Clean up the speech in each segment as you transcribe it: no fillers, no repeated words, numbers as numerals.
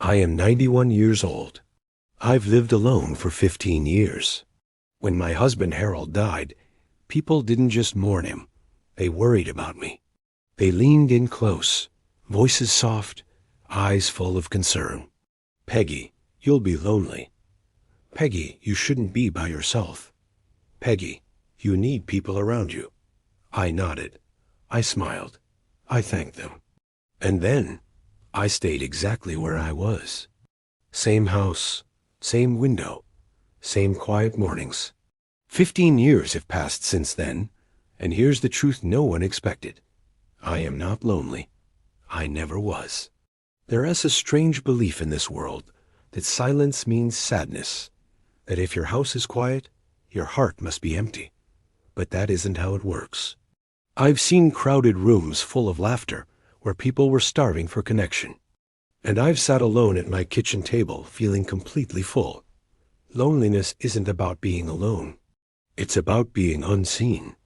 I am 91 years old. I've lived alone for 15 years. When my husband Harold died, people didn't just mourn him. They worried about me. They leaned in close, voices soft, eyes full of concern. "Peggy, you'll be lonely. Peggy, you shouldn't be by yourself. Peggy, you need people around you." I nodded. I smiled. I thanked them. And then I stayed exactly where I was. Same house, same window, same quiet mornings. 15 years have passed since then, and here's the truth no one expected. I am not lonely. I never was. There is a strange belief in this world that silence means sadness, that if your house is quiet, your heart must be empty. But that isn't how it works. I've seen crowded rooms full of laughter where people were starving for connection. And I've sat alone at my kitchen table feeling completely full. Loneliness isn't about being alone. It's about being unseen.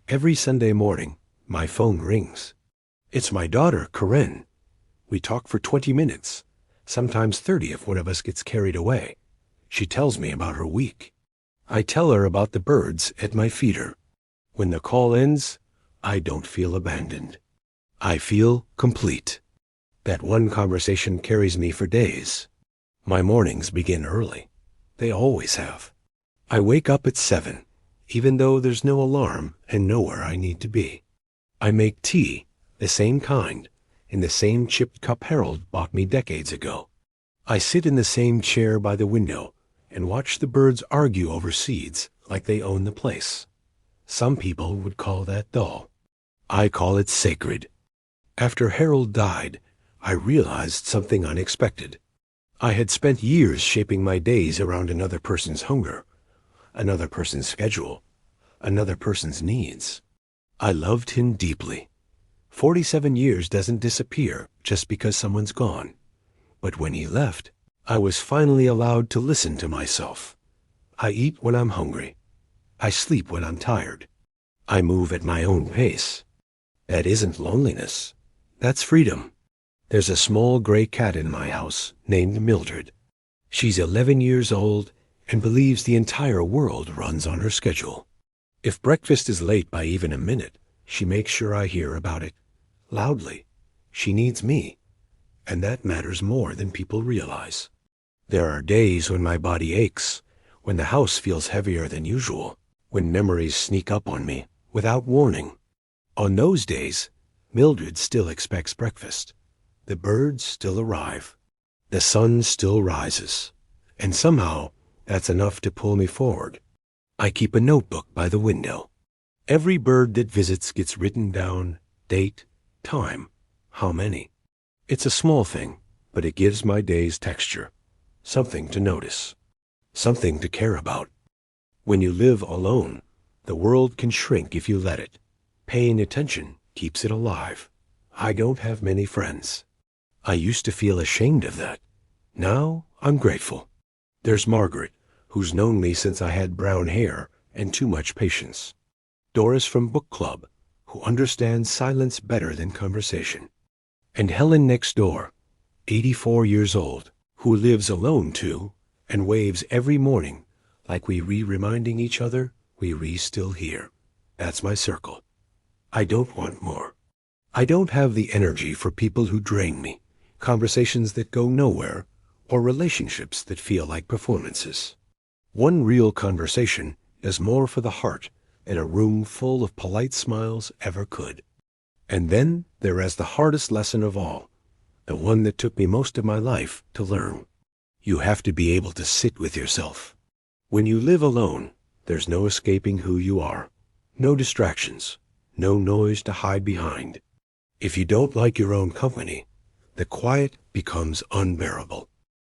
Every Sunday morning, my phone rings. It's my daughter, Corinne. We talk for 20 minutes, sometimes 30 if one of us gets carried away. She tells me about her week. I tell her about the birds at my feeder. When the call ends, I don't feel abandoned. I feel complete. That one conversation carries me for days. My mornings begin early. They always have. I wake up at 7, even though there's no alarm and nowhere I need to be. I make tea, the same kind, in the same chipped cup Harold bought me decades ago. I sit in the same chair by the window and watch the birds argue over seeds like they own the place. Some people would call that dull. I call it sacred. After Harold died, I realized something unexpected. I had spent years shaping my days around another person's hunger, another person's schedule, another person's needs. I loved him deeply. 47 years doesn't disappear just because someone's gone. But when he left, I was finally allowed to listen to myself. I eat when I'm hungry. I sleep when I'm tired. I move at my own pace. That isn't loneliness. That's freedom. There's a small gray cat in my house named Mildred. She's 11 years old and believes the entire world runs on her schedule. If breakfast is late by even a minute, she makes sure I hear about it. Loudly. She needs me. And that matters more than people realize. There are days when my body aches, when the house feels heavier than usual, when memories sneak up on me without warning. On those days, Mildred still expects breakfast. The birds still arrive. The sun still rises. And somehow, that's enough to pull me forward. I keep a notebook by the window. Every bird that visits gets written down, date, time, how many. It's a small thing, but it gives my days texture. Something to notice. Something to care about. When you live alone, the world can shrink if you let it. Paying attention keeps it alive. I don't have many friends. I used to feel ashamed of that. Now I'm grateful. There's Margaret, who's known me since I had brown hair and too much patience. Doris from book club, who understands silence better than conversation. And Helen next door, 84 years old, who lives alone too, and waves every morning like we reminding each other we still here. That's my circle. I don't want more. I don't have the energy for people who drain me, conversations that go nowhere, or relationships that feel like performances. One real conversation is more for the heart than a room full of polite smiles ever could. And then there is the hardest lesson of all, the one that took me most of my life to learn. You have to be able to sit with yourself. When you live alone, there's no escaping who you are, no distractions, no noise to hide behind. If you don't like your own company, the quiet becomes unbearable.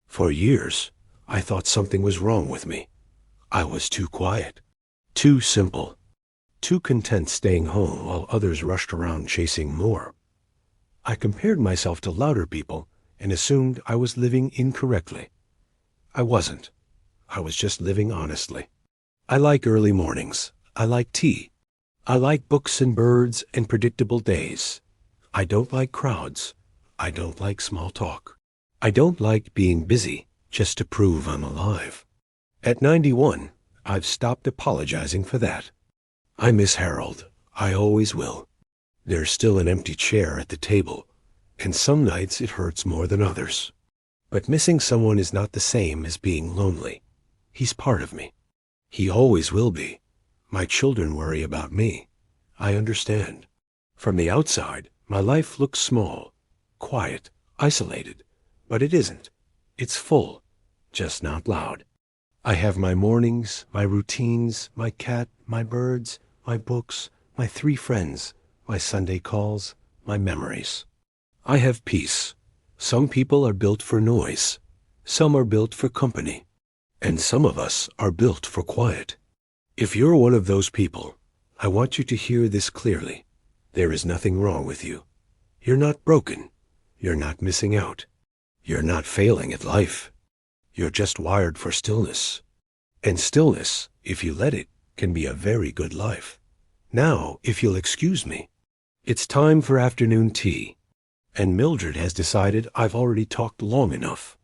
For years, I thought something was wrong with me. I was too quiet, too simple, too content staying home while others rushed around chasing more. I compared myself to louder people and assumed I was living incorrectly. I wasn't. I was just living honestly. I like early mornings. I like tea. I like books and birds and predictable days. I don't like crowds. I don't like small talk. I don't like being busy just to prove I'm alive. At 91, I've stopped apologizing for that. I miss Harold. I always will. There's still an empty chair at the table, and some nights it hurts more than others. But missing someone is not the same as being lonely. He's part of me. He always will be. My children worry about me. I understand. From the outside, my life looks small, quiet, isolated. But it isn't. It's full, just not loud. I have my mornings, my routines, my cat, my birds, my books, my 3 friends, my Sunday calls, my memories. I have peace. Some people are built for noise. Some are built for company. And some of us are built for quiet. If you're one of those people, I want you to hear this clearly. There is nothing wrong with you. You're not broken. You're not missing out. You're not failing at life. You're just wired for stillness. And stillness, if you let it, can be a very good life. Now, if you'll excuse me, it's time for afternoon tea. And Mildred has decided I've already talked long enough.